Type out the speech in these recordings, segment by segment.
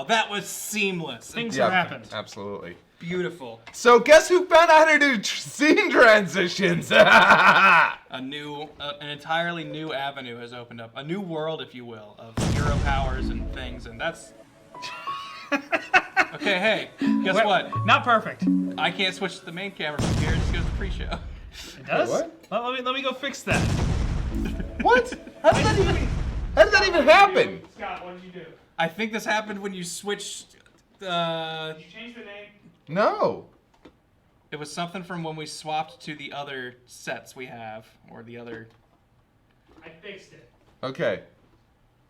that was seamless. Things have happened. Absolutely. Beautiful. So guess who found out how to do scene transitions? An entirely new avenue has opened up. A new world, if you will, of hero powers and things, and that's... Okay, hey, guess what? Not perfect. I can't switch to the main camera from here. It just goes to pre-show. It does? What? Well, let me go fix that. What? How did that even happen? Scott, what did you do? I think this happened when you switched... Did you change the name? No. It was something from when we swapped to the other sets we have, or the other... I fixed it. Okay.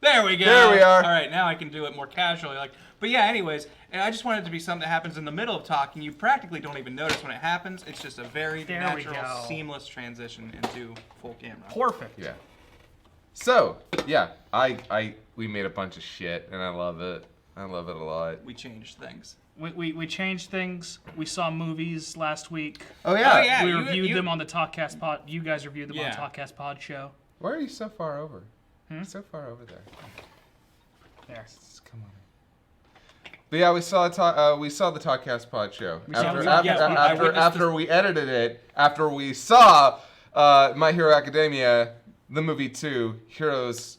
There we go. There we are. All right, now I can do it more casually. But yeah, anyways, and I just want it to be something that happens in the middle of talking. You practically don't even notice when it happens. It's just a very natural, seamless transition into full camera. Perfect. Yeah. So, yeah, we made a bunch of shit, and I love it. I love it a lot. We changed things. We changed things. We saw movies last week. Oh, yeah. Oh, yeah. We reviewed them on the Talkcast Pod. You guys reviewed them on the Talkcast Pod show. Why are you so far over? So far over there. There. Come on. But yeah, we saw the Talkcast Pod show. After we edited it, after we saw My Hero Academia, the movie 2, Heroes,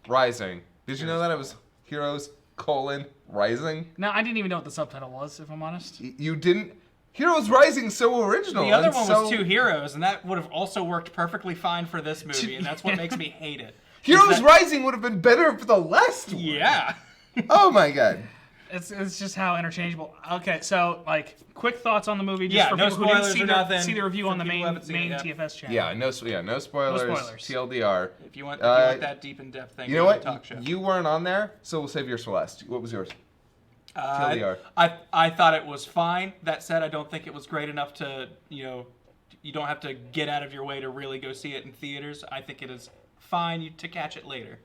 Rising. Did you know that it was Heroes, Rising? No, I didn't even know what the subtitle was, if I'm honest. You didn't? Heroes Rising so original. The other one was Two Heroes, and that would have also worked perfectly fine for this movie, and that's what makes me hate it. Heroes Rising would have been better for the last one. Yeah. Oh my god. It's just how interchangeable. Okay, so quick thoughts on the movie, just Yeah, for no people who didn't spoilers see the review on the main it, TFS channel. Yeah, no spoilers. TLDR. If you want that deep in depth thing, you know what? Talk show. You weren't on there, so we'll save yours for last. What was yours? TLDR. I thought it was fine. That said, I don't think it was great enough to, you don't have to get out of your way to really go see it in theaters. I think it is fine to catch it later.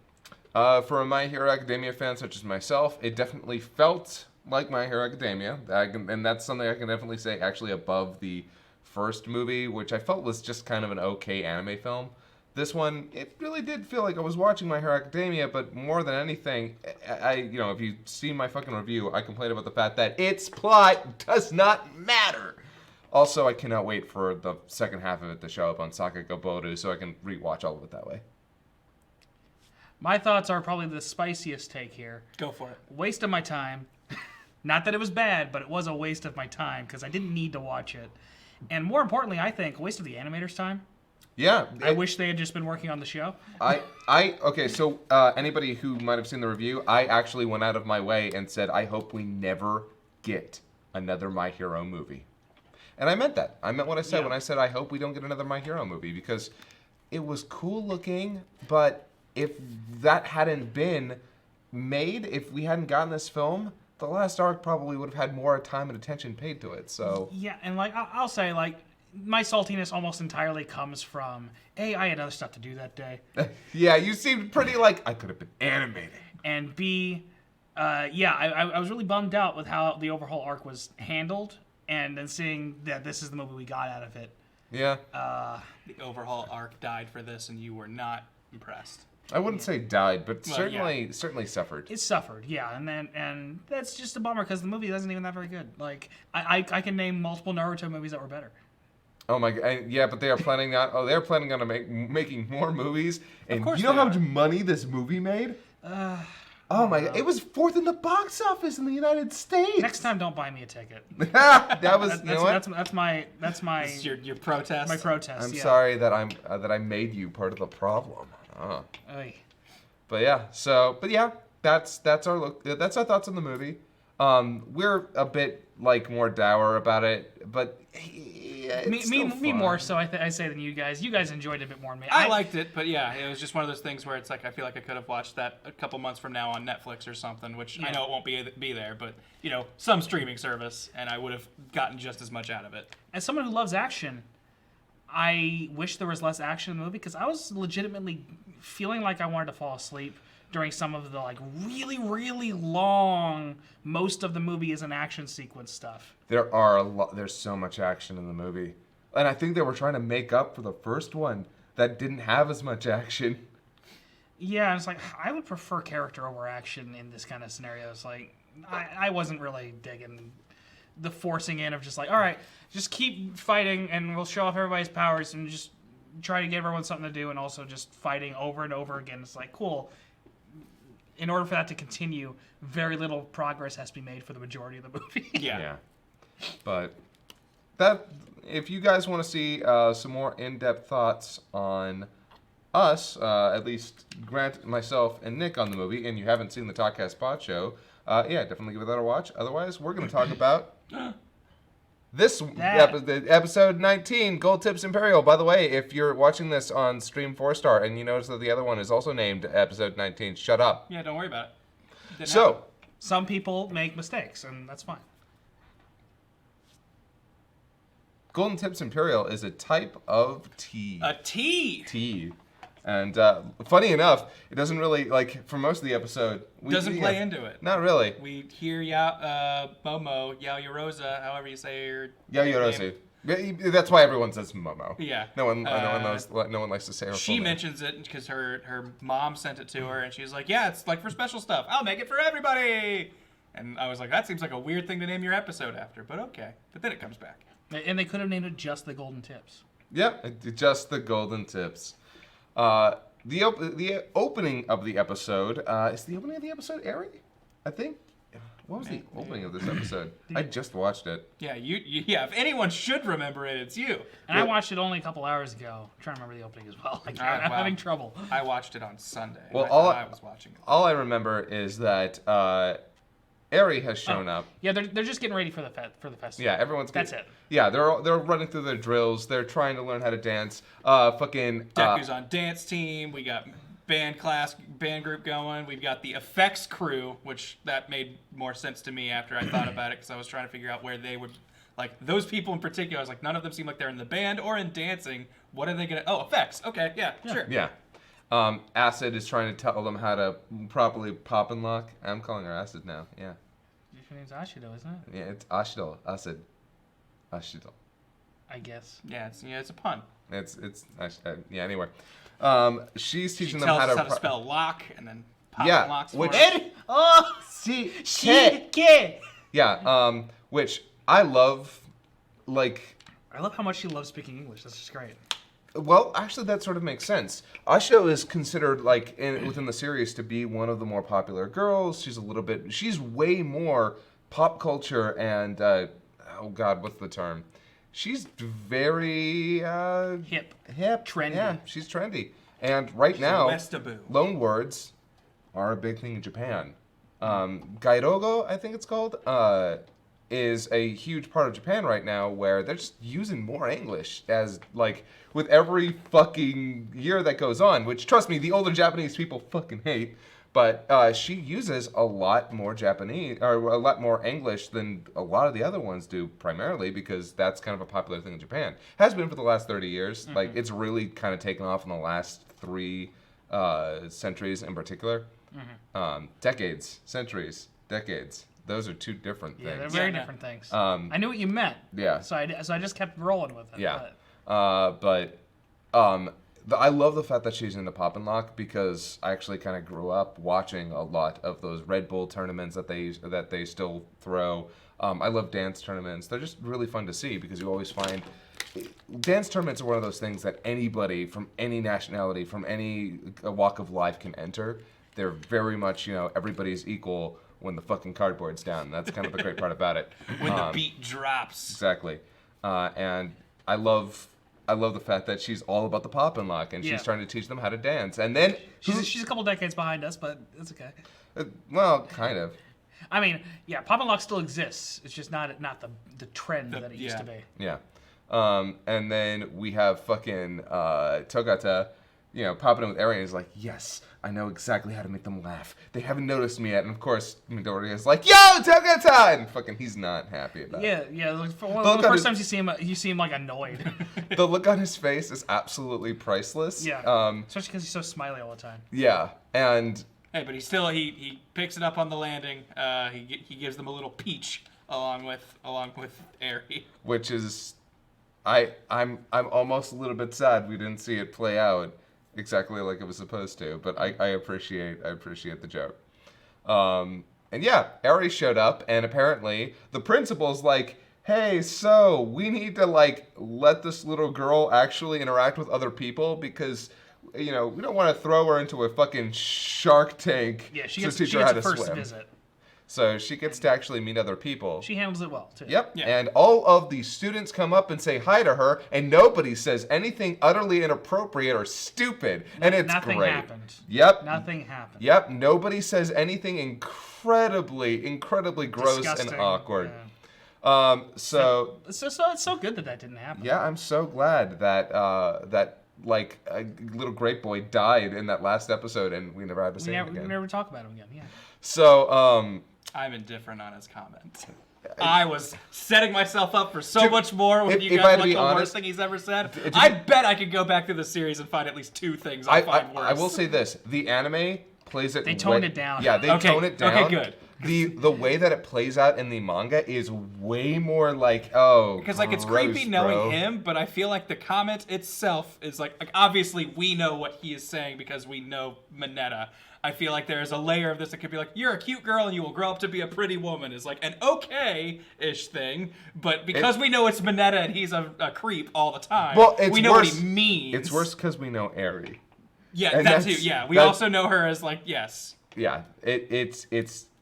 For a My Hero Academia fan such as myself, it definitely felt like My Hero Academia, and that's something I can definitely say actually above the first movie, which I felt was just kind of an okay anime film. This one, it really did feel like I was watching My Hero Academia, but more than anything, if you see my fucking review, I complained about the fact that its plot does not matter. Also, I cannot wait for the second half of it to show up on Sakako Boru so I can rewatch all of it that way. My thoughts are probably the spiciest take here. Go for it. Waste of my time. Not that it was bad, but it was a waste of my time because I didn't need to watch it. And more importantly, I think, waste of the animator's time. Yeah. I wish they had just been working on the show. Okay, so anybody who might have seen the review, I actually went out of my way and said, I hope we never get another My Hero movie. And I meant that. I meant what I said when I said, I hope we don't get another My Hero movie, because it was cool looking, but if that hadn't been made, if we hadn't gotten this film, the last arc probably would have had more time and attention paid to it. So yeah, and I'll say my saltiness almost entirely comes from A, I had other stuff to do that day. Yeah, you seemed pretty I could have been animated. And B, I was really bummed out with how the overhaul arc was handled, and then seeing that this is the movie we got out of it. Yeah. The overhaul arc died for this, and you were not impressed. I wouldn't say died, but certainly suffered. It suffered, yeah, and that's just a bummer because the movie isn't even that very good. I can name multiple Naruto movies that were better. Oh my god! Yeah, but they are planning on. Oh, they're planning on making more movies. And of course you know how much money this movie made? Oh my god! It was 4th in the box office in the United States. Next time, don't buy me a ticket. That was. You know what? That's my. This is your protest. My protest. I'm sorry that I made you part of the problem. Oh. Oy. But yeah. That's our look. That's our thoughts on the movie. We're a bit more dour about it, but. Yeah, me more so, I say, than you guys. You guys enjoyed it a bit more than me. I liked it, but yeah, it was just one of those things where it's I feel like I could have watched that a couple months from now on Netflix or something, which I know it won't be there, but, some streaming service, and I would have gotten just as much out of it. As someone who loves action, I wish there was less action in the movie, because I was legitimately feeling like I wanted to fall asleep during some of the really, really long, most of the movie is an action sequence stuff. There's so much action in the movie. And I think they were trying to make up for the first one that didn't have as much action. Yeah, it's like I would prefer character over action in this kind of scenarios. Like I wasn't really digging the forcing in of just like, all right, just keep fighting and we'll show off everybody's powers and just try to give everyone something to do and also just fighting over and over again. It's like, cool. In order for that to continue, very little progress has to be made for the majority of the movie. Yeah. But that, if you guys want to see some more in-depth thoughts on us, at least Grant, myself, and Nick on the movie, and you haven't seen the Talkcast Pod Show, definitely give that a watch. Otherwise, we're going to talk about episode 19, Gold Tips Imperial. By the way, if you're watching this on Stream 4-Star and you notice that the other one is also named episode 19, shut up. Yeah, don't worry about it. So, some people make mistakes, and that's fine. Golden Tips Imperial is a type of tea. A tea! Tea. And funny enough, it doesn't really, like, for most of the episode... Doesn't play into it. Not really. We hear Momo, Yaoyorosa, however you say your Yaoyorosa. That's why everyone says Momo. Yeah. No one likes to say her She full name. mentions it because her mom sent it to her, and she's like, yeah, it's like for special stuff. I'll make it for everybody! And I was like, that seems like a weird thing to name your episode after, but okay. But then it comes back. And they could have named it just the Golden Tips. Yep, just the Golden Tips. The opening of the episode, is the opening of the episode Airy? I think. What was the opening of this episode? I just watched it. Yeah, if anyone should remember it, it's you. And I watched it only a couple hours ago. I'm trying to remember the opening as well. I'm having trouble. I watched it on Sunday. Well, I was watching it. All I remember is that Airy has shown up. Yeah, they're just getting ready for the festival. Yeah, everyone's. That's it. Yeah, they're running through their drills. They're trying to learn how to dance. Deku's on dance team. We got band group going. We've got the effects crew, which that made more sense to me after I thought about it because I was trying to figure out where they would, like those people in particular. I was like, none of them seem like they're in the band or in dancing. What are they gonna? Oh, effects. Okay, yeah. Sure. Yeah. Acid is trying to tell them how to properly pop and lock. I'm calling her Acid now. Yeah. Your name's Ashido, isn't it? Yeah, it's Ashido. Acid. Ashido. I guess. Yeah, it's a pun. It's anyway. She's teaching them tells how us to how to spell lock and then pop Yeah, and locks which- for us. Oh, she Yeah, which I love, like. I love how much she loves speaking English. That's just great. Well, actually, that sort of makes sense. Ashido is considered, like, within the series to be one of the more popular girls. She's way more pop culture and, oh God, what's the term? She's very, Hip. Trendy. Trendy. Yeah, she's trendy. And right now, Westaboo. loanwords are a big thing in Japan. Gairogo, I think it's called, is a huge part of Japan right now where they're just using more English as, like, with every fucking year that goes on, which, trust me, the older Japanese people fucking hate, but she uses a lot more Japanese, or a lot more English than a lot of the other ones do, primarily because that's kind of a popular thing in Japan. Has been for the last 30 years. Mm-hmm. Like, it's really kind of taken off in the last 3 centuries in particular. Mm-hmm. Decades. Those are 2 different things. Yeah, they're very different things. I knew what you meant. Yeah. So I just kept rolling with it. Yeah. But I love the fact that she's into Pop and Lock because I actually kind of grew up watching a lot of those Red Bull tournaments that they still throw. I love dance tournaments. They're just really fun to see because you always find dance tournaments are one of those things that anybody from any nationality, from any walk of life can enter. They're very much, everybody's equal when the fucking cardboard's down. That's kind of the great part about it. When the beat drops. Exactly. And I love the fact that she's all about the pop and lock, and she's trying to teach them how to dance. And then she's a couple decades behind us, but it's okay. Well, kind of. I mean, yeah, pop and lock still exists. It's just not the trend that it used to be. Yeah. And then we have fucking Togata, popping in with Eren. He's like, yes, I know exactly how to make them laugh. They haven't noticed me yet. And of course, Midoriya is like, yo, Togata! And fucking he's not happy about it. Yeah. Like for one of the first times you see him like annoyed. The look on his face is absolutely priceless. Yeah. Especially because he's so smiley all the time. Yeah. And hey, but he picks it up on the landing. He gives them a little peach along with Eri. Which is, I'm almost a little bit sad we didn't see it play out exactly like it was supposed to. But I appreciate the joke. And yeah, Aries showed up, and apparently the principal's like, hey, so we need to like let this little girl actually interact with other people because, you know, we don't want to throw her into a fucking Shark Tank Yeah, she to gets, teach she her gets how a to first swim. visit. So she gets to actually meet other people. She handles it well, too. Yep. Yeah. And all of the students come up and say hi to her, and nobody says anything utterly inappropriate or stupid. And it's Nothing great. happened. Yep. Nothing happened. Yep. Nobody says anything incredibly gross Disgusting. and awkward. Yeah. So It's so good that didn't happen. yeah, I'm so glad that that like a little great boy died in that last episode, and we never had to see him We again. never talk about him again. Yeah. So I'm indifferent on his comment. I was setting myself up for so Dude, much more when if you I had guys to like be the honest, worst thing he's ever said. to I be- bet I could go back through the series and find at least 2 things I find worse. I will say this: the anime plays it. They toned it down. Yeah, they Okay, tone it down. okay, good. The way that it plays out in the manga is way more like, oh, Because like it's gross, creepy knowing bro. him, but I feel like the comment itself is like obviously we know what he is saying because we know Mineta. I feel like there is a layer of this that could be like, you're a cute girl and you will grow up to be a pretty woman is like an okay-ish thing, but because we know it's Mineta and he's a creep all the time, Well, it's we know worse. what he means. It's worse because we know Eri. Yeah, and that too. that's- Yeah, we that- also know her as like, yes. Yeah,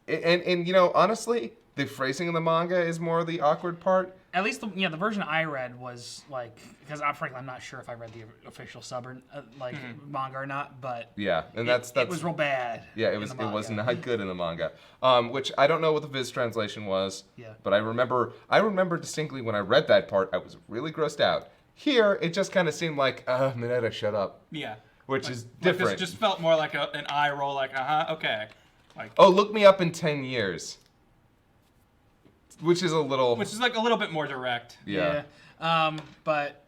and you know, honestly, the phrasing in the manga is more the awkward part. At least the version I read was like, because frankly I'm not sure if I read the official sub or manga or not, but Yeah, and it was real bad. Yeah, it in was the manga. not good in the manga. Which I don't know what the Viz translation was. Yeah. But I remember distinctly when I read that part, I was really grossed out. Here, it just kind of seemed like, Mineta, shut up. Yeah. Which is Like different. this just felt more like an eye roll, like, okay. Like, Oh, look me up in 10 years. Which is a little. which is like a little bit more direct. Yeah. But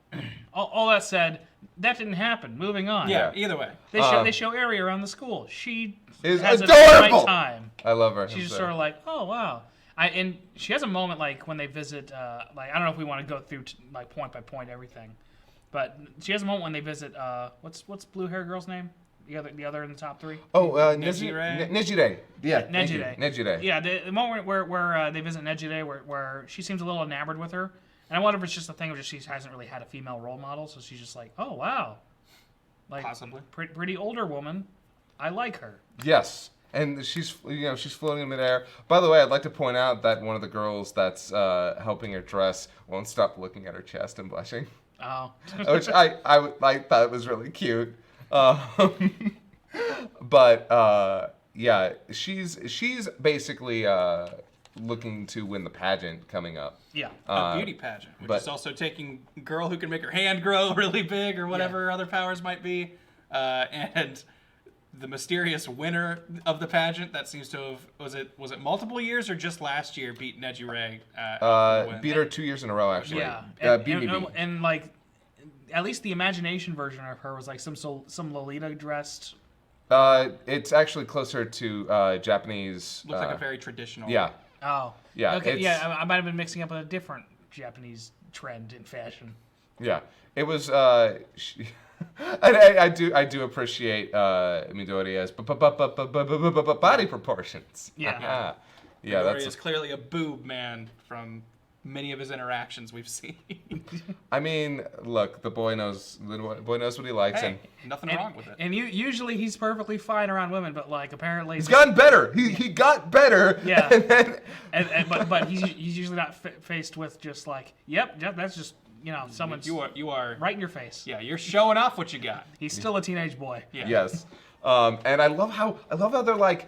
all that said, that didn't happen. Moving on. Yeah, Yeah. either way. They show Eri around the school. She Is has a adorable! great time. I love her. She's I'm just sorry. sort of like, oh wow. And she has a moment like when they visit, like I don't know if we want to go through like point by point everything, but she has a moment when they visit. What's blue hair girl's name? The other in the top 3. Oh, Nejire? Nejire. Yeah, thank you. Nejire. Nejire. Yeah, the moment where they visit Nejire, where she seems a little enamored with her, and I wonder if it's just a thing of just she hasn't really had a female role model, so she's just like, oh wow, like Possibly. pretty older woman, I like her. Yes. And she's floating in midair. By the way, I'd like to point out that one of the girls that's helping her dress won't stop looking at her chest and blushing, Oh, which I thought was really cute. But yeah, she's basically looking to win the pageant coming up. yeah. A beauty pageant, which but- is also taking girl who can make her hand grow really big or whatever other powers might be. And the mysterious winner of the pageant that seems to have was it multiple years or just last year beat Nejire for the win? Beat her 2 years in a row, actually. Yeah, BBB. and like, at least the imagination version of her was like some Lolita dressed. It's actually closer to Japanese. Looks like a very traditional. Yeah. Oh, Yeah, Okay, it's- yeah, I might have been mixing up with a different Japanese trend in fashion. Yeah, it was. I do appreciate Midoriya's body proportions. Yeah. Yeah, Midoriya that's. is clearly a boob man from many of his interactions we've seen. I mean, look, the boy knows what he likes, Hey, nothing And, wrong with it. and usually he's perfectly fine around women, but like apparently he's gotten better. He got better. Yeah. And then, but he's usually not faced with just like, yep, that's just someone's You are right in your face. Yeah, you're showing off what you got. He's still a teenage boy. Yeah. yes. And I love how they're like,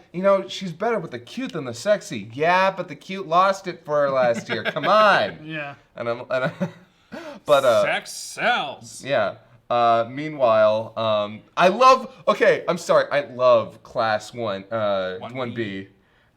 she's better with the cute than the sexy. Yeah, but the cute lost it for her last year. Come on. Yeah. But Sex sells. yeah. Meanwhile, I love Class 1B.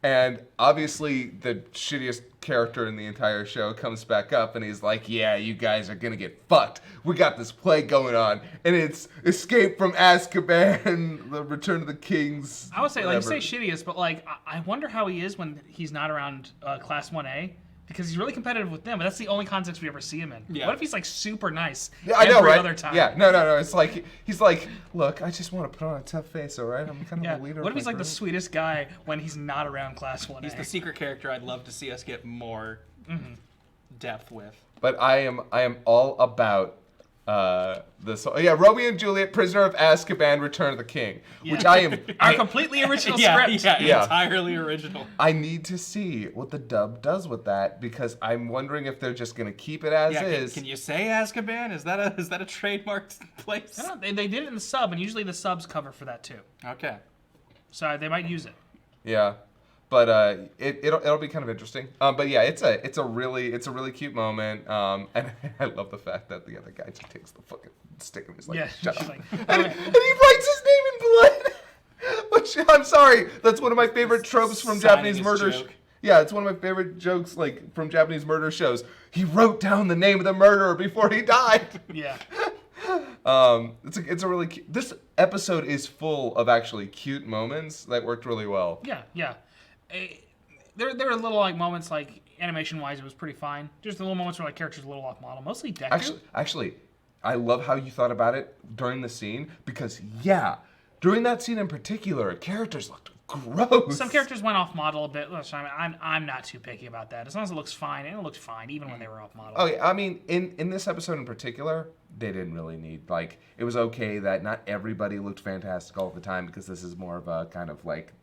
And obviously the shittiest character in the entire show comes back up and he's like, yeah, you guys are gonna get fucked. We got this play going on. And it's Escape from Azkaban, The Return of the Kings. I would say, like, you whatever. say shittiest, but like, I wonder how he is when he's not around Class 1A, because he's really competitive with them, but that's the only context we ever see him in. Yeah. What if he's like super nice Yeah, I know, every right? other time? Yeah, no. It's like he's like, look, I just want to put on a tough face, all right? I'm kind of Yeah. a leader. What of if he's my like the group." sweetest guy when he's not around Class 1A? He's the secret character I'd love to see us get more depth with. But I am all about this. Yeah, Romeo and Juliet, Prisoner of Azkaban, Return of the King, which I am. Our completely original Yeah, script. Yeah. entirely original. I need to see what the dub does with that because I'm wondering if they're just gonna keep it as Yeah, is. can you say Azkaban? Is that a trademarked place? I don't know, they did it in the sub, and usually the subs cover for that too. Okay. So they might use it. Yeah, but it'll be kind of interesting. But yeah, it's a really cute moment. And I love the fact that the other guy just takes the fucking stick and he's like, Yeah, shut she's up. like, And he writes his name in blood. Which I'm sorry, that's one of my favorite tropes from Signing Japanese his murder. joke. Yeah, it's one of my favorite jokes, like from Japanese murder shows. He wrote down the name of the murderer before he died. yeah. It's a really cute. This episode is full of actually cute moments that worked really well. Yeah. There are little like moments like animation-wise, it was pretty fine. Just the little moments where like characters are a little off model. Mostly Deku. Actually, I love how you thought about it during the scene because during that scene in particular, characters looked gross. Some characters went off model a bit. Listen, I'm not too picky about that. As long as it looks fine, and it looked fine even when they were off model. Oh yeah, I mean, in this episode in particular, they didn't really need it was okay that not everybody looked fantastic all the time because this is more of a kind of like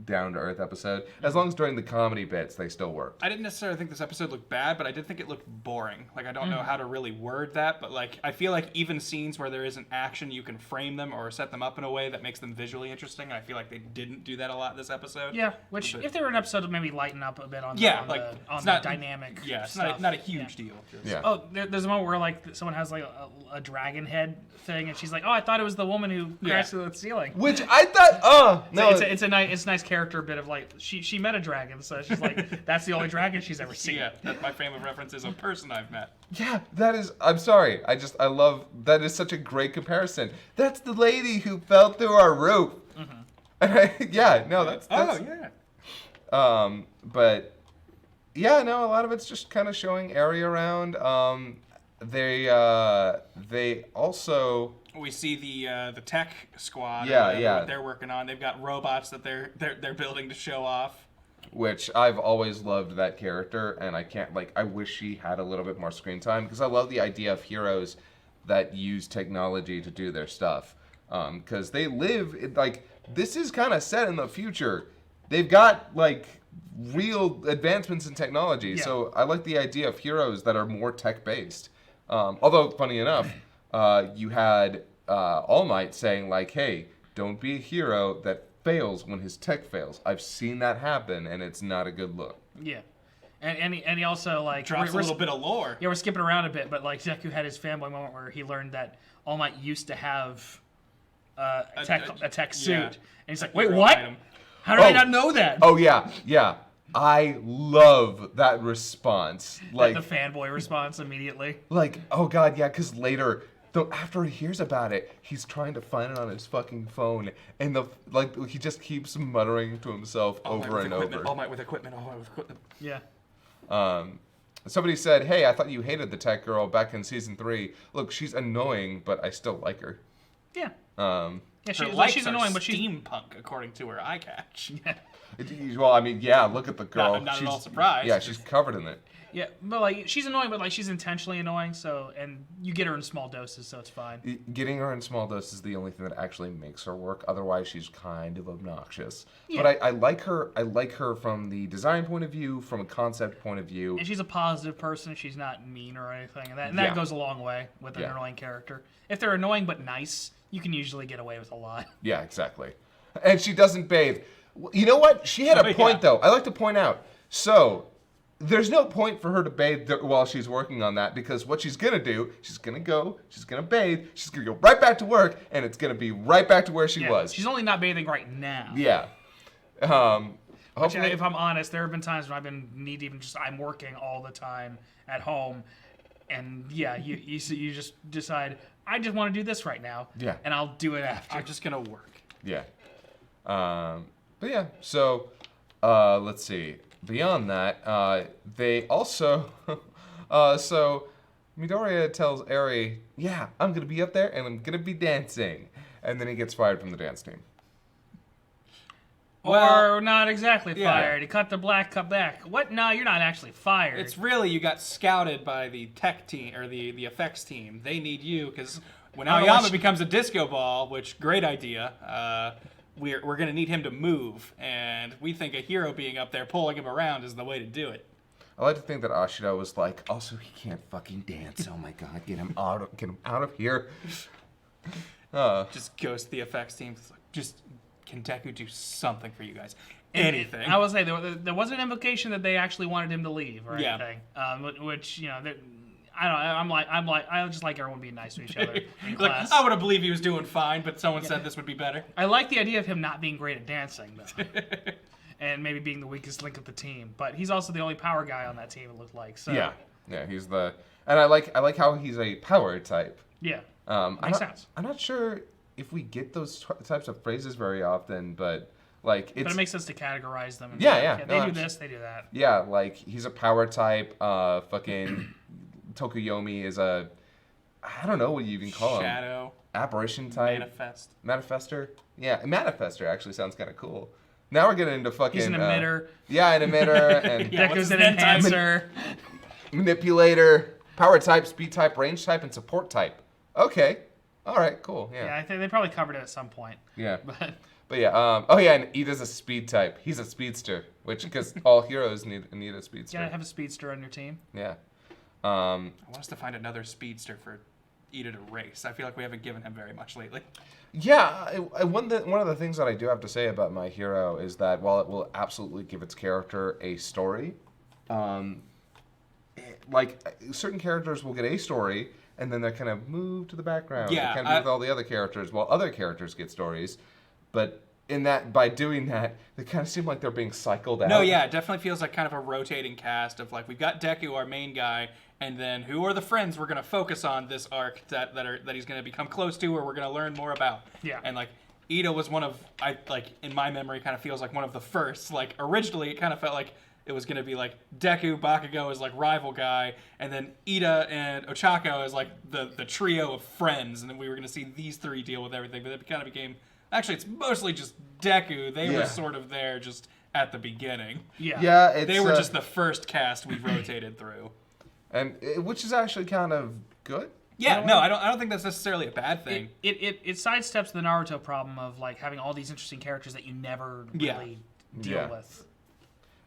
down to earth episode. As long as during the comedy bits they still worked. I didn't necessarily think this episode looked bad, but I did think it looked boring. Like, I don't know how to really word that, but like, I feel like even scenes where there isn't action, you can frame them or set them up in a way that makes them visually interesting. I feel like they didn't do that a lot this episode. Yeah, which if they were an episode to maybe lighten up a bit on Yeah, the dynamic. Yeah, it's stuff. not a huge deal. Just- Yeah. Oh, there's a moment where like someone has like a dragon head thing, and she's like, "Oh, I thought it was the woman who crashed through the ceiling." Which I thought, no, It's a nice character bit of like she met a dragon, so she's like that's the only dragon she's ever seen. Yeah, that's my frame of reference is a person I've met. yeah, that is. I'm sorry. I love that is such a great comparison. That's the lady who fell through our roof. Yeah, no, that's. Oh, yeah. But yeah, no, a lot of it's just kind of showing Eri around. They also. We see the tech squad. Yeah. What they're working on. They've got robots that they're building to show off. Which I've always loved that character, and I wish she had a little bit more screen time because I love the idea of heroes that use technology to do their stuff. Because they live this is kind of set in the future. They've got real advancements in technology, so I like the idea of heroes that are more tech based. Although funny enough, you had All Might saying hey, don't be a hero that fails when his tech fails. I've seen that happen, and it's not a good look. Yeah, and he also Drops a little bit of lore. Yeah, we're skipping around a bit, but Deku had his fanboy moment where he learned that All Might used to have a tech suit, and he's like, "Wait, what? Item. How did I not know that?" Oh yeah. I love that response. The fanboy response immediately. Oh god, yeah, because later, after he hears about it, he's trying to find it on his fucking phone, and he just keeps muttering to himself over and over. All Might with equipment. All Might with equipment. Yeah. Somebody said, "Hey, I thought you hated the tech girl back in season 3. Look, she's annoying, but I still like her." Yeah. Her she's likes are annoying, but she's steampunk according to her eye catch. Well, I mean, yeah, look at the girl. I'm not at all surprised. Yeah, she's covered in it. yeah, but she's annoying, but she's intentionally annoying. So, and you get her in small doses, so it's fine. Getting her in small doses is the only thing that actually makes her work. Otherwise, she's kind of obnoxious. Yeah. But I like her. I like her from the design point of view, from a concept point of view. And she's a positive person. She's not mean or anything, and that goes a long way with an annoying character. If they're annoying but nice, you can usually get away with a lot. Yeah, exactly. And she doesn't bathe. You know what? She had a point, though. I like to point out. So, there's no point for her to bathe while she's working on that because what she's going to do, she's going to bathe, she's going to go right back to work, and it's going to be right back to where she was. She's only not bathing right now. Yeah. Which, if I'm honest, there have been times when I've been knee-deep and I'm working all the time at home, and you just decide, I just want to do this right now, and I'll do it after. I'm just gonna work. Yeah. But yeah, so let's see. beyond that, they also, so Midoriya tells Eri, yeah, I'm going to be up there and I'm going to be dancing. And then he gets fired from the dance team. Or not exactly yeah. fired. He cut the black, cut back. What? No, you're not actually fired. It's really, you got scouted by the tech team, or the effects team. They need you, because when Aoyama becomes a disco ball, which, great idea, we're going to need him to move. And we think a hero being up there pulling him around is the way to do it. I like to think that Ashita was like, also, he can't fucking dance. Oh my god, get him out of here. Just goes to the effects team. It's like, just, can Deku do something for you guys? Anything. I will say, there was an implication that they actually wanted him to leave or Yeah. anything. Which, you know, I don't know. I just like everyone being nice to each other in class. I would have believed he was doing fine, but someone said this would be better. I like the idea of him not being great at dancing, though. And maybe being the weakest link of the team. But he's also the only power guy on that team, it looked like. So. Yeah, he's the... And I like how he's a power type. Yeah, Makes sense. I'm not sure if we get those types of phrases very often, but like it's... But it makes sense to categorize them. And Yeah. They do this, they do that. Yeah, like he's a power type. Fucking Tokuyomi is a... I don't know what you even call him. Shadow. Apparition type. Manifest. Manifester? Yeah, Manifester actually sounds kind of cool. Now we're getting into fucking... He's an emitter. Yeah, an emitter. And Yeah, Deku's what's an his name? enhancer. manipulator, power type, speed type, range type, and support type. Okay. All right, cool. Yeah, Yeah. I think they probably covered it at some point. Yeah. But yeah, oh yeah, and Ida's a speed type. He's a speedster, which, because all heroes need a speedster. you gotta have a speedster on your team. Yeah. I want us to find another speedster for Ida to race. I feel like we haven't given him very much lately. Yeah, one of the things that I do have to say about My Hero is that while it will absolutely give its character a story, like certain characters will get a story and then they kind of move to the background. Yeah, they kind of move with all the other characters while other characters get stories, but by doing that, they kind of seem like they're being cycled out. No, yeah, it definitely feels like kind of a rotating cast of like, we've got Deku, our main guy, and then who are the friends we're going to focus on this arc that he's going to become close to or we're going to learn more about. Yeah. And like Ida was one of, in my memory, kind of feels like one of the first. Like originally, it kind of felt like it was going to be like Deku, Bakugo as like rival guy, and then Ida and Ochako as like the trio of friends, and then we were going to see these three deal with everything. But it kind of became, actually, it's mostly just Deku. They were sort of there just at the beginning. Yeah. Yeah, They were just the first cast we rotated through. and which is actually kind of good. Yeah, no, I don't think that's necessarily a bad thing. It sidesteps the Naruto problem of like having all these interesting characters that you never really deal with.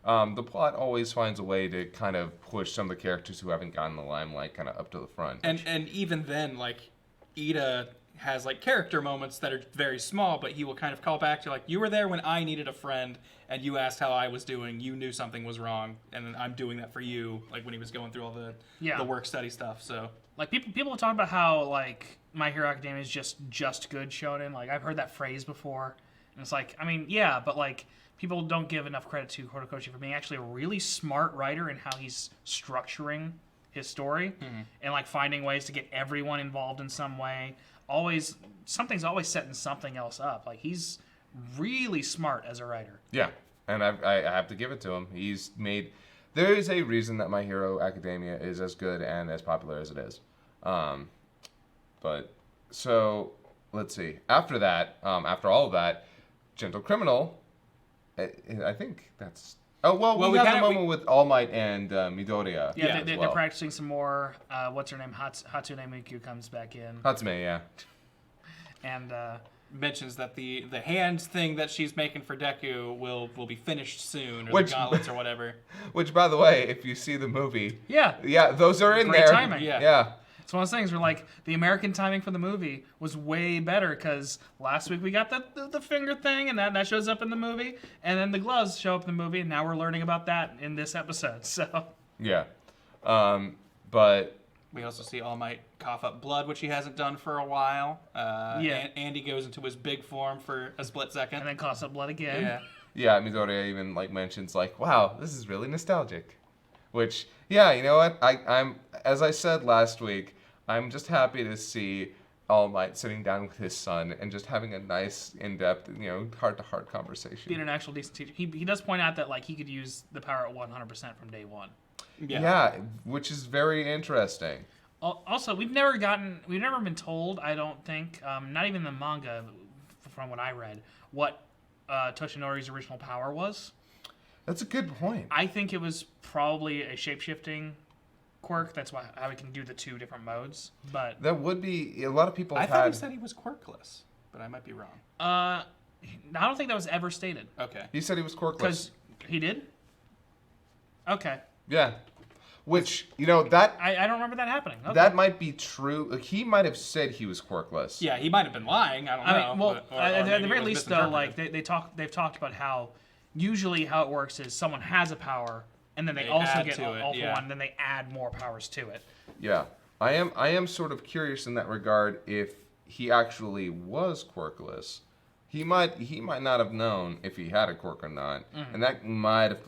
The plot always finds a way to kind of push some of the characters who haven't gotten the limelight kind of up to the front. And even then, like, Ida has like character moments that are very small, but he will kind of call back to like, you were there when I needed a friend, and you asked how I was doing. You knew something was wrong, and I'm doing that for you. Like when he was going through all the work study stuff. So like people talk about how like My Hero Academia is just good shonen. Like I've heard that phrase before, and it's like, I mean, yeah, but like people don't give enough credit to Horikoshi for being actually a really smart writer and how he's structuring his story and like finding ways to get everyone involved in some way. Something's always setting something else up. Like he's really smart as a writer. Yeah, and I have to give it to him. He's made... There is a reason that My Hero Academia is as good and as popular as it is. But, let's see. After that, after all of that, Gentle Criminal, I think that's... Oh, well we have the moment with All Might and Midoriya. Yeah, they're practicing some more. What's her name? Hatsune Miku comes back in. Hatsume, yeah. And mentions that the hand thing that she's making for Deku will be finished soon, or Which- the gauntlets or whatever. Which, by the way, if you see the movie... yeah, those are in great there. timing. Yeah. It's one of those things where like the American timing for the movie was way better because last week we got the finger thing and that shows up in the movie, and then the gloves show up in the movie, and now we're learning about that in this episode. So Yeah. But... We also see All Might cough up blood, which he hasn't done for a while. Andy goes into his big form for a split second. and then coughs up blood again. Yeah. Yeah, Midoriya even like mentions like, "Wow, this is really nostalgic," which, yeah, you know what? I'm as I said last week, I'm just happy to see All Might sitting down with his son and just having a nice, in-depth, heart-to-heart conversation. Being an actual decent teacher. He does point out that like he could use the power at 100% from day one. Yeah, which is very interesting. Also, we've never been told, I don't think, not even the manga, from what I read, what Toshinori's original power was. That's a good point. I think it was probably a shape-shifting quirk. That's how we can do the 2 different modes. But that would be a lot of people. I thought he said he was quirkless, but I might be wrong. I don't think that was ever stated. Okay. He said he was quirkless. Because he did. Okay. Yeah. Which that I don't remember that happening. Okay. that might be true. Like, he might have said he was quirkless. Yeah, he might have been lying. I don't know. I mean, well, or at maybe the it very was least, though, like misinterpreted. they've talked about how usually how it works is someone has a power, and then they They also add get to it, all for yeah. one, then they add more powers to it. Yeah. I am sort of curious in that regard if he actually was quirkless. He might not have known if he had a quirk or not. And that might have,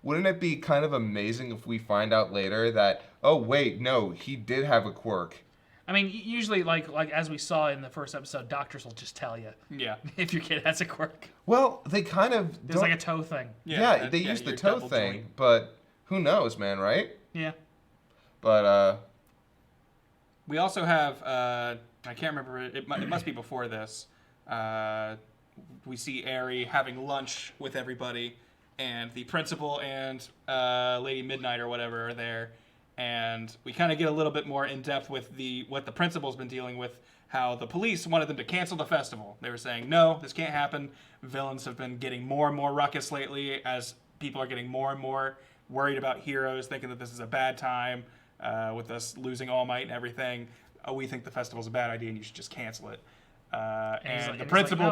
wouldn't it be kind of amazing if we find out later that, oh wait, no, he did have a quirk. I mean, usually, like as we saw in the first episode, doctors will just tell you Yeah. if your kid has a quirk. Well, they kind of There's like a toe thing. Yeah, they use the your toe double thing, joint. but who knows, man, right? Yeah. But We also have, I can't remember, it must be before this. We see Aerie having lunch with everybody, and the principal and Lady Midnight or whatever are there, and we kind of get a little bit more in depth with what the principal's been dealing with, how the police wanted them to cancel the festival. They were saying, no, this can't happen. Villains have been getting more and more ruckus lately as people are getting more and more worried about heroes, thinking that this is a bad time with us losing All Might and everything. We think the festival's a bad idea and you should just cancel it. And the principal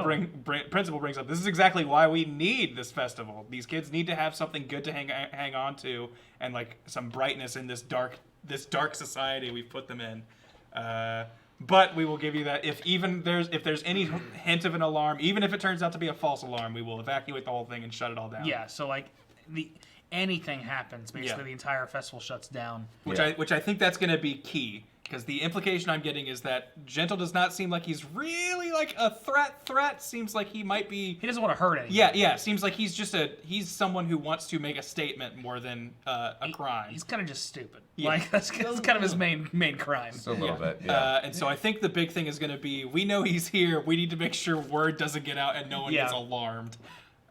principal brings up, this is exactly why we need this festival. These kids need to have something good to hang on to, and like some brightness in this dark society we've put them in. But we will give you that if there's any hint of an alarm, even if it turns out to be a false alarm, we will evacuate the whole thing and shut it all down. Yeah. So like anything happens, basically the entire festival shuts down. Which I think that's going to be key. Because the implication I'm getting is that Gentle does not seem like he's really like a threat. Seems like he might be. He doesn't want to hurt anyone. Yeah. Seems like he's someone who wants to make a statement more than a crime. He's kind of just stupid. Yeah. Like that's kind of his main crime. just a little bit, yeah. And so I think the big thing is going to be, we know he's here. We need to make sure word doesn't get out and no one gets alarmed.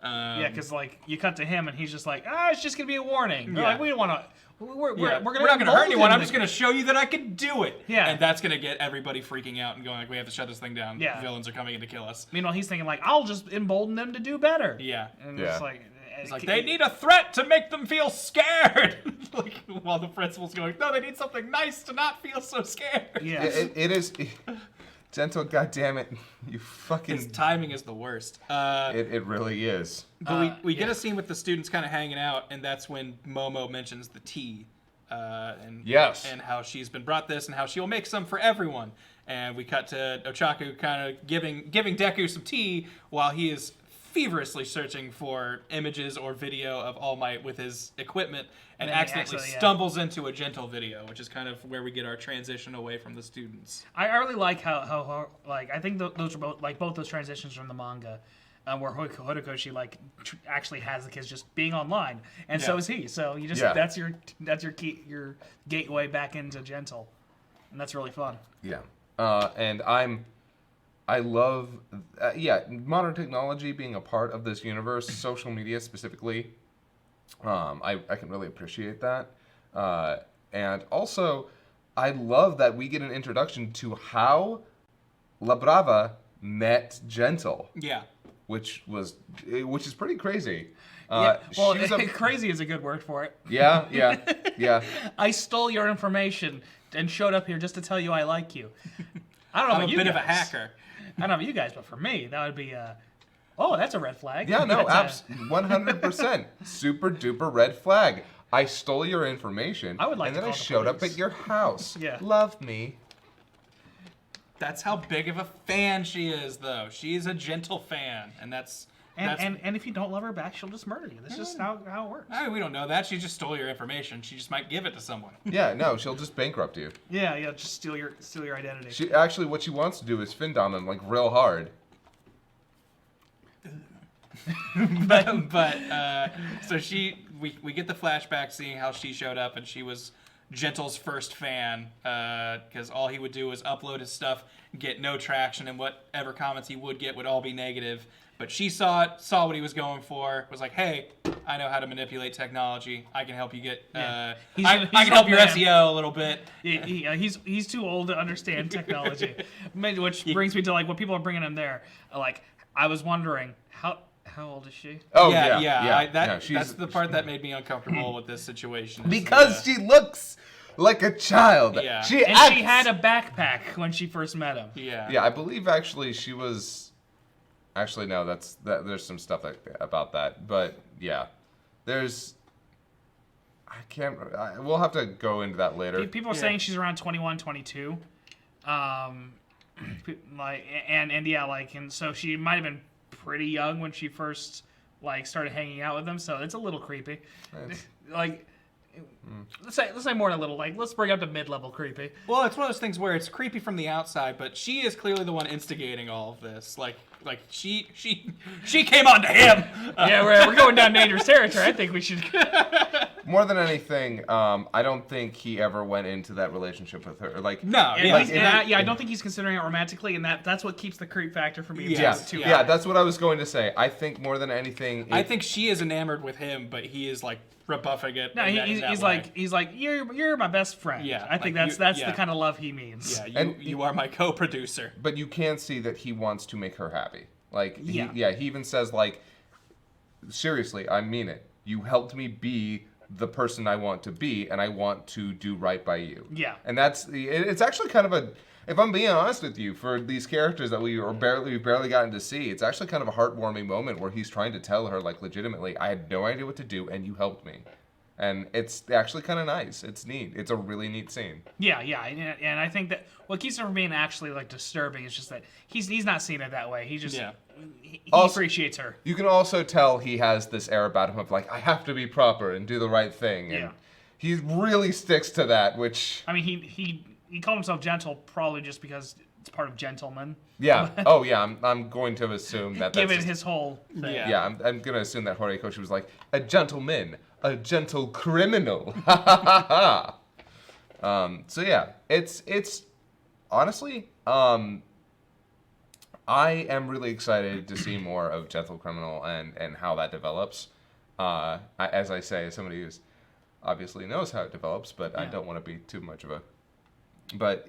Yeah, because like you cut to him and he's just like, it's just gonna be a warning. Yeah. Like we don't want to. We're not going to hurt anyone. I'm just going to show you that I can do it. Yeah. And that's going to get everybody freaking out and going like, we have to shut this thing down. Yeah. Villains are coming in to kill us. Meanwhile, he's thinking like, I'll just embolden them to do better. Yeah. And Yeah. it's like, It's like, they need a threat to make them feel scared. Like, while the principal's going, no, they need something nice to not feel so scared. Yeah. It is Gentle. Goddammit, you fucking. His timing is the worst. It really is. But we get a scene with the students kind of hanging out, and that's when Momo mentions the tea. Yes. And how she's been brought this, and how she will make some for everyone. And we cut to Ochaku kind of giving Deku some tea while he is feverishly searching for images or video of All Might with his equipment, and accidentally stumbles into a Gentle video, which is kind of where we get our transition away from the students. I really like how like I think those are both those transitions from the manga. Where Horikoshi actually has the kids just being online, and so is he. So you just that's your key, your gateway back into Gentle, and that's really fun. Yeah, and I love modern technology being a part of this universe, social media specifically. I can really appreciate that, and also I love that we get an introduction to how La Brava met Gentle. Yeah. Which is pretty crazy. Well, crazy is a good word for it. Yeah. I stole your information and showed up here just to tell you I like you. I don't know I'm about a you bit guys. of a hacker. I don't know about you guys, but for me, that would be that's a red flag. Yeah, no, That's 100%. Super duper red flag. I stole your information. I would like and to then I call the showed up police. at your house. Yeah. Love me. That's how big of a fan she is, though. She is a Gentle fan, and that's And if you don't love her back, she'll just murder you. That's just how it works. I mean, we don't know that. She just stole your information. She just might give it to someone. Yeah, no, she'll just bankrupt you. Yeah, just steal your identity. She actually, what she wants to do is fin dom him like real hard. So we get the flashback seeing how she showed up, and she was Gentle's first fan, because all he would do was upload his stuff, get no traction, and whatever comments he would get would all be negative. But she saw it, saw what he was going for, was like, hey, I know how to manipulate technology. I can help you get, I can help your SEO a little bit. He's too old to understand technology. Which brings me to like what people are bringing him there. Like, I was wondering, how old is she? Oh, That's the part that made me uncomfortable with this situation. Because she looks like a child. Yeah. She had a backpack when she first met him. Yeah. Yeah, I believe actually she was... Actually, no, there's some stuff about that. But, yeah. We'll have to go into that later. People are saying she's around 21, 22. And so she might have been pretty young when she first started hanging out with him, so it's a little creepy. Let's say more than a little. Let's bring up to mid-level creepy. Well, it's one of those things where it's creepy from the outside, but she is clearly the one instigating all of this. She came on to him. Yeah, we're going down dangerous territory. I think we should. More than anything, I don't think he ever went into that relationship with her. No. I don't think he's considering it romantically, and that's what keeps the creep factor from being too high. Yeah, that's what I was going to say. I think more than anything, I think she is enamored with him, but he is rebuffing it. No, he's like you're my best friend. Yeah, I think that's the kind of love he means. Yeah, you are my co-producer. But you can see that he wants to make her happy. He even says seriously, I mean it. You helped me be the person I want to be, and I want to do right by you. Yeah. And it's actually kind of if I'm being honest with you, for these characters that we've barely gotten to see, it's actually kind of a heartwarming moment where he's trying to tell her, legitimately, I had no idea what to do, and you helped me. And it's actually kind of nice. It's neat. It's a really neat scene. Yeah, and I think that what keeps it from being actually disturbing is just that he's not seeing it that way. He just he appreciates her. You can also tell he has this air about him of I have to be proper and do the right thing. And he really sticks to that, which... I mean, he called himself gentle probably just because it's part of gentleman. Yeah. Oh, yeah. I'm going to assume that given his whole thing. Yeah, I'm going to assume that Horikoshi was a gentleman, a gentle criminal. So yeah, it's honestly, I am really excited to see more of Gentle Criminal and how that develops. As I say, as somebody who's obviously knows how it develops, but I don't want to be too much of a... But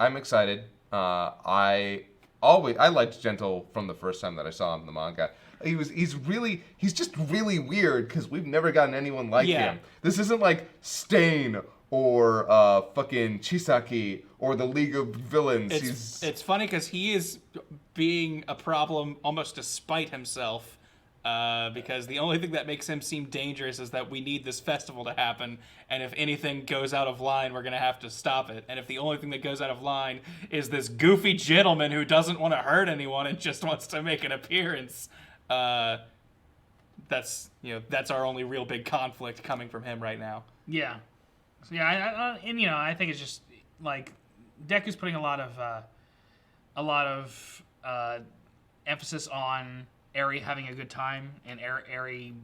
I'm excited. I liked Gentle from the first time that I saw him in the manga. He's just really weird because we've never gotten anyone like him. This isn't Stain or fucking Chisaki or the League of Villains. It's funny because he is being a problem almost despite himself. Because the only thing that makes him seem dangerous is that we need this festival to happen, and if anything goes out of line, we're going to have to stop it. And if the only thing that goes out of line is this goofy gentleman who doesn't want to hurt anyone and just wants to make an appearance, that's our only real big conflict coming from him right now. Yeah. So I think it's just Deku's putting a lot of emphasis on Eri having a good time and Eri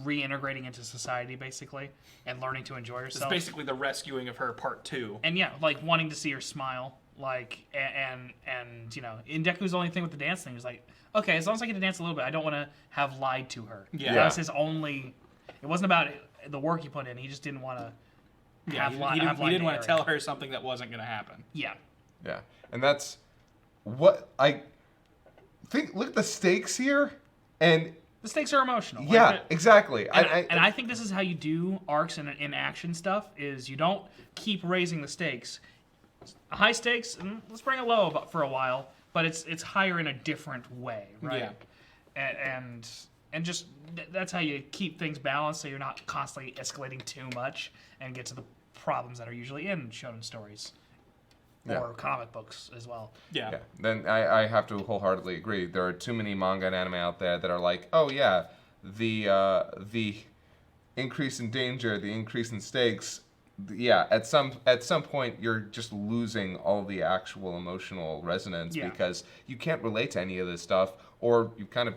reintegrating into society basically and learning to enjoy herself. It's basically the rescuing of her part 2. And wanting to see her smile, and in Deku's only thing with the dance thing is okay, as long as I get to dance a little bit, I don't want to have lied to her. Yeah. That was his only. It wasn't about the work he put in. He just didn't want to. He didn't want to tell her something that wasn't going to happen. Yeah. Yeah, and that's what I think. Look at the stakes here, and the stakes are emotional. Yeah, exactly. And I think this is how you do arcs in action stuff. Is you don't keep raising the stakes. High stakes, and let's bring it low for a while, but it's higher in a different way, right? Yeah. And just that's how you keep things balanced, so you're not constantly escalating too much and get to the problems that are usually in shonen stories. or comic books as well. Yeah. Then I have to wholeheartedly agree. There are too many manga and anime out there that are like, oh yeah, the increase in danger, the increase in stakes. Yeah, at some point you're just losing all the actual emotional resonance because you can't relate to any of this stuff, or you kind of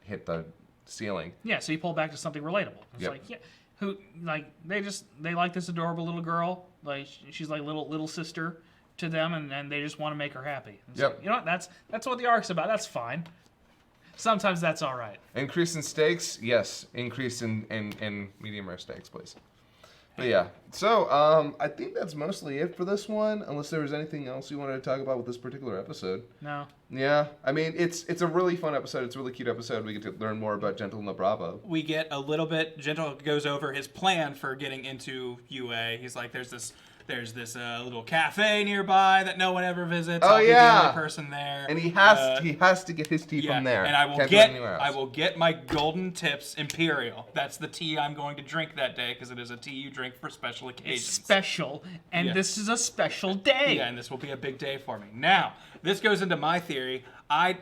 hit the ceiling. Yeah, so you pull back to something relatable. It's like, yeah, they like this adorable little girl, like she's like little sister to them, and they just want to make her happy. Like, you know what? That's what the arc's about. That's fine. Sometimes that's all right. Increase in stakes, yes. Increase in medium rare stakes, please. But yeah, so I think that's mostly it for this one, unless there was anything else you wanted to talk about with this particular episode. No. Yeah, I mean, it's a really fun episode. It's a really cute episode. We get to learn more about Gentle and La Bravo. We get a little bit, Gentle goes over his plan for getting into UA. He's like, there's this little cafe nearby that no one ever visits. I'll be the only person there. And he has to get his tea from there. And I will get my golden tips Imperial. That's the tea I'm going to drink that day because it is a tea you drink for special occasions. It's special, and this is a special day. Yeah, and this will be a big day for me. Now, this goes into my theory.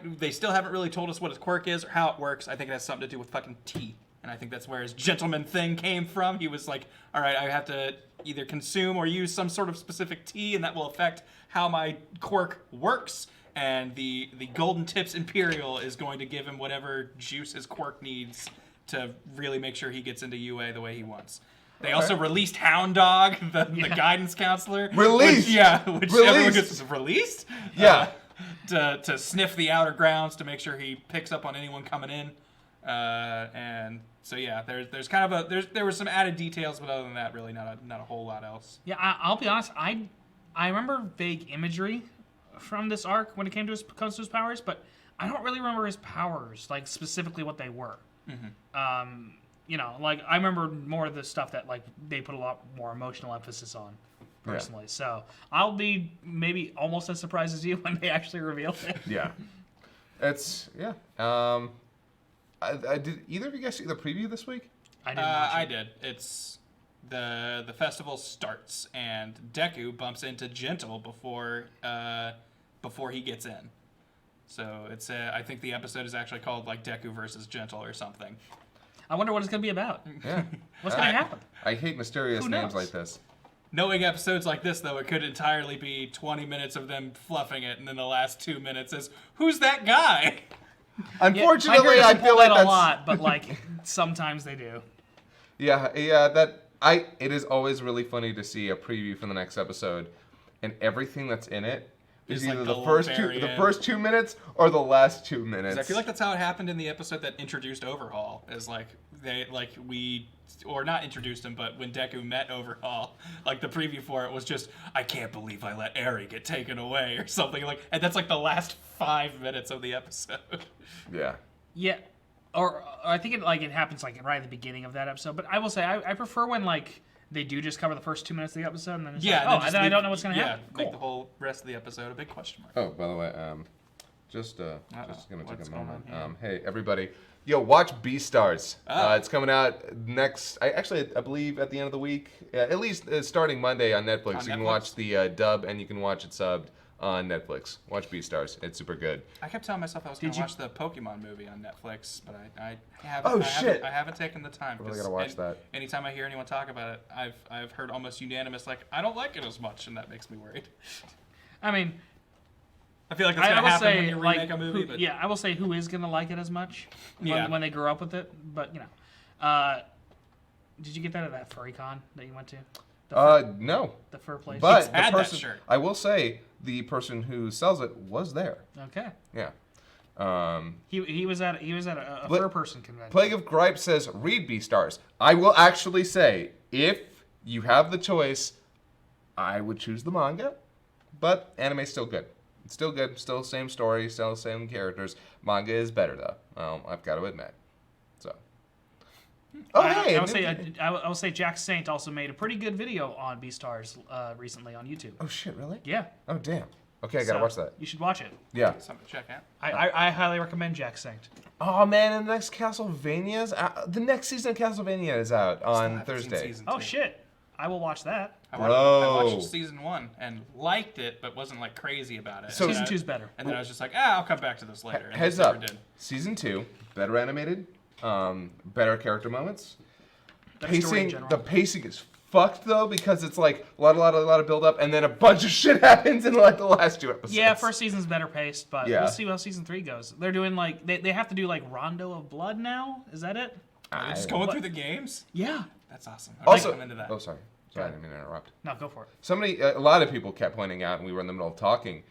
They still haven't really told us what his quirk is or how it works. I think it has something to do with fucking tea. And I think that's where his gentleman thing came from. He was like, all right, I have to either consume or use some sort of specific tea, and that will affect how my quirk works. And the Golden Tips Imperial is going to give him whatever juice his quirk needs to really make sure he gets into UA the way he wants. They also released Hound Dog, the guidance counselor. Released? Which everyone gets released? Yeah. To sniff the outer grounds to make sure he picks up on anyone coming in. And so yeah, there were some added details, but other than that, really not a whole lot else. Yeah, I'll be honest. I remember vague imagery from this arc when it comes to his powers, but I don't really remember his powers, like specifically what they were. Mm-hmm. Like I remember more of the stuff that like they put a lot more emotional emphasis on. Personally, so I'll be maybe almost as surprised as you when they actually reveal it. Yeah, did either of you guys see the preview this week? I didn't watch it. I did. It's the festival starts and Deku bumps into Gentle before he gets in. So it's I think the episode is actually called like Deku versus Gentle or something. I wonder what it's gonna be about. Yeah, what's gonna happen? I hate mysterious names like this. Knowing episodes like this, though, it could entirely be 20 minutes of them fluffing it, and then the last 2 minutes is, who's that guy? Unfortunately, I feel like that's a lot, but like sometimes they do. Yeah. It is always really funny to see a preview for the next episode, and everything that's in it is either the first 2 minutes or the last 2 minutes. I feel like that's how it happened in the episode that introduced Overhaul. Is or not introduced him, but when Deku met Overhaul, like the preview for it was just, I can't believe I let Eri get taken away or something like, and that's like the last 5 minutes of the episode. Yeah. Yeah, or I think it happens like right at the beginning of that episode. But I will say I prefer when like they do just cover the first 2 minutes of the episode and then it's and then I don't know what's gonna happen. Cool. Make the whole rest of the episode a big question mark. Oh, by the way, just gonna take a moment. Hey everybody. Yo, watch Beastars. It's coming out next. I believe at the end of the week. At least starting Monday on Netflix. You can watch the dub and you can watch it subbed on Netflix. Watch Beastars. It's super good. I kept telling myself I was going to watch the Pokemon movie on Netflix, but I haven't. Oh shit! I haven't taken the time. I really gotta watch that. Anytime I hear anyone talk about it, I've heard almost unanimous like I don't like it as much, and that makes me worried. I mean. I feel like that's going to happen when you remake a movie. I will say who is going to like it as much when they grow up with it. But, did you get that at that furry con that you went to? No. The fur place? But had that shirt. I will say the person who sells it was there. Okay. Yeah. He was at a fur person convention. Plague of Gripe says, read Beastars. I will actually say, if you have the choice, I would choose the manga, but anime's still good. It's still good, still same story, still same characters. Manga is better though. I've got to admit. So. I will say Jack Saint also made a pretty good video on Beastars recently on YouTube. Oh shit, really? Yeah. Oh damn. Okay, I gotta watch that. You should watch it. Yeah. Something to check out. I highly recommend Jack Saint. Oh man, and the next Castlevania's the next season of Castlevania is out on Thursday. Oh shit. I will watch that. I Bro. watched season 1 and liked it, but wasn't like crazy about it. So- Season 2's better. And then I was just like, I'll come back to this later. And Heads just never up. did. Season 2, better animated, better character moments. Better story in Pacing, general. the pacing is fucked though because it's like a lot of build up, and then a bunch of shit happens in like the last 2 episodes. Yeah, first season's better paced, but Yeah. we'll see how season 3 goes. They're doing like they have to do like Rondo of Blood now. Is that it? Are they just going through the games? Yeah. That's awesome. Also, I'm into that. oh sorry, I didn't mean to interrupt. No, go for it. A lot of people kept pointing out, and we were in the middle of talking.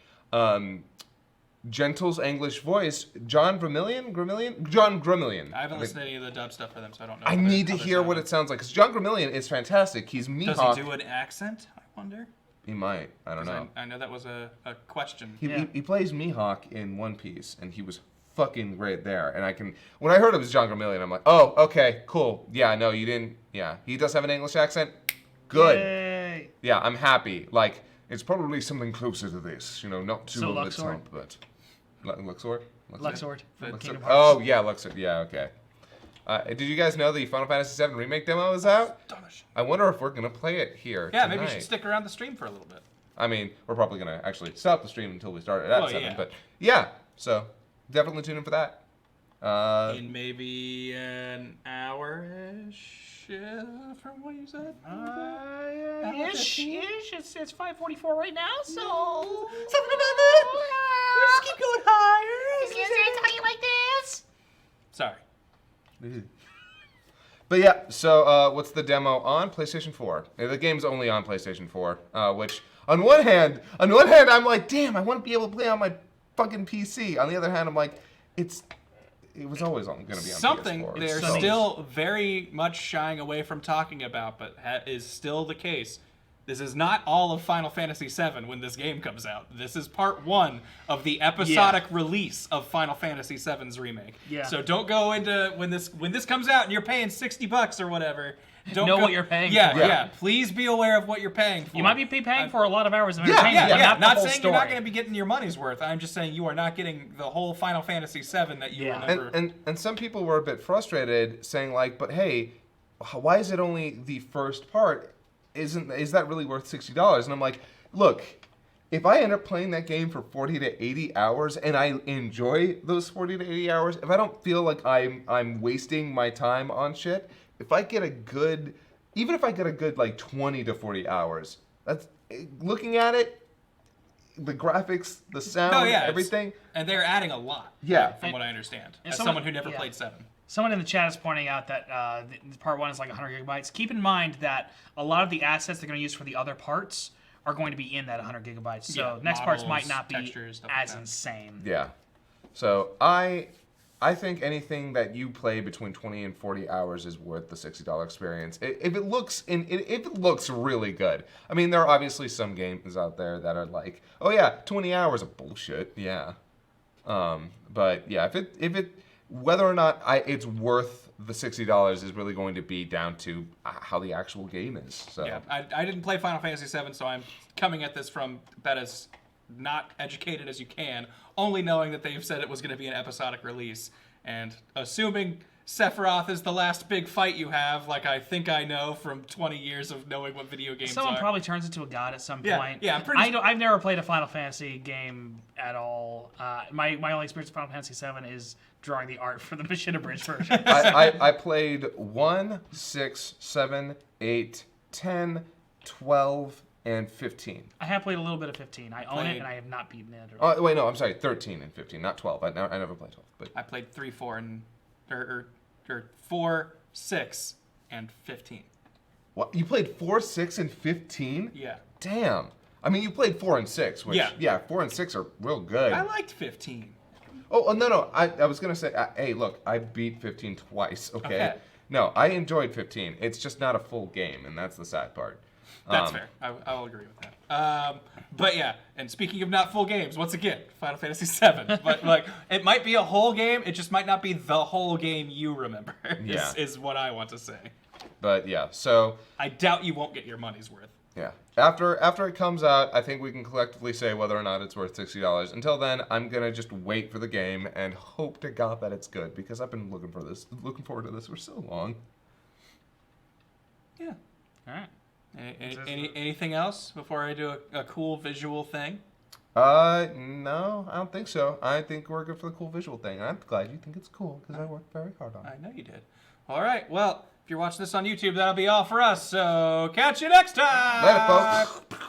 Gentle's English voice, John Gramillion. I haven't listened to any of the dub stuff for them, so I don't know. I need to hear what it sounds like because John Gramillion is fantastic. He's Mihawk. Does he do an accent? I wonder. He might. I don't know. I know that was a question. He plays Mihawk in One Piece, and he was fucking great there. And when I heard it was John Gramillion, I'm like, oh, okay, cool. Yeah, no, you didn't. Yeah, he does have an English accent. Good. Yay. Yeah, I'm happy. Like, it's probably something closer to this. You know, not too So over the Luxord? top, but Luxord. Luxord for Luxord. Kingdom Hearts. Oh yeah, Luxord. Yeah, okay. Did you guys know the Final Fantasy VII remake demo is out? Astonishing. I wonder if we're gonna play it here. Yeah, tonight. maybe you should stick around the stream for a little bit. I mean, we're probably gonna actually stop the stream until we start it at Well, 7. yeah. But yeah, so definitely tune in for that. In maybe an hour-ish from what you said? It's 5:44 right now, so Something about that? Let's keep going higher. talking like this. Sorry. But yeah, so what's the demo on PlayStation 4? The game's only on PlayStation 4, which on one hand, I'm like, damn, I want to be able to play on my fucking PC. On the other hand, I'm like, it was always going to be on Something PS4. they're so- still very much shying away from talking about, but is still the case. This is not all of Final Fantasy VII when this game comes out. This is part 1 of the episodic release of Final Fantasy VII's remake. Yeah. So don't go into when this comes out and you're paying $60 or whatever. Don't Know go, what you're paying yeah, for. Yeah, please be aware of what you're paying for. You might be paying for a lot of hours of Yeah, entertainment, Yeah, but yeah. not the Not whole saying story. you're not going to be getting your money's worth. I'm just saying you are not getting the whole Final Fantasy VII that you remember. And some people were a bit frustrated, saying like, but hey, why is it only the first part? Is that really worth $60? And I'm like, look, if I end up playing that game for 40 to 80 hours and I enjoy those 40 to 80 hours, if I don't feel like I'm wasting my time on shit, if I get a good like 20 to 40 hours, that's looking at it, the graphics, the sound, everything. And they're adding a lot. Yeah. From what I understand. and As someone- someone who never yeah. played 7. Someone in the chat is pointing out that the part 1 is like 100 gigabytes. Keep in mind that a lot of the assets they're going to use for the other parts are going to be in that 100 gigabytes. So Yeah, next parts models, might not be textures, stuff like as that. insane. Yeah. So I think anything that you play between 20 and 40 hours is worth the $60 experience. If it looks really good. I mean, there are obviously some games out there that are like, oh yeah, 20 hours of bullshit. Yeah. But yeah, if it whether or not it's worth the $60 is really going to be down to how the actual game is. So Yeah, I didn't play Final Fantasy VII, so I'm coming at this from about as not educated as you can, only knowing that they've said it was going to be an episodic release. And assuming Sephiroth is the last big fight you have, like I think I know from 20 years of knowing what video games Someone are. probably turns into a god at some Yeah, point. yeah, I'm pretty- I've never played a Final Fantasy game at all. My only experience with Final Fantasy VII is drawing the art for the Mission Abridged version. I played 1, 6, 7, 8, 10, 12, and 15. I have played a little bit of 15. I own it, Played- and I have not beaten it at all. Oh wait, no, I'm sorry, 13 and 15, not 12. I never played 12. But I played 3, 4, and or 4, 6, and 15. what? You played 4, 6, and 15? Yeah. Damn. I mean, you played 4 and 6, which Yeah. 4 and 6 are real good. I liked 15. Oh no. I was gonna say, hey, look, I beat 15 twice. Okay. No, I enjoyed 15. It's just not a full game, and that's the sad part. That's fair. I will agree with that. But yeah, and speaking of not full games, once again, Final Fantasy VII. But like, it might be a whole game. It just might not be the whole game you remember. Yeah. is what I want to say. But yeah, so I doubt you won't get your money's worth. yeah. After it comes out, I think we can collectively say whether or not it's worth $60. Until then, I'm gonna just wait for the game and hope to God that it's good because I've been looking forward to this for so long. Yeah. All right. Anything else before I do a cool visual thing? No, I don't think so. I think we're good for the cool visual thing. I'm glad you think it's cool because I worked very hard on it. I know you did. All right. Well, if you're watching this on YouTube, that'll be all for us. So catch you next time. Later, folks.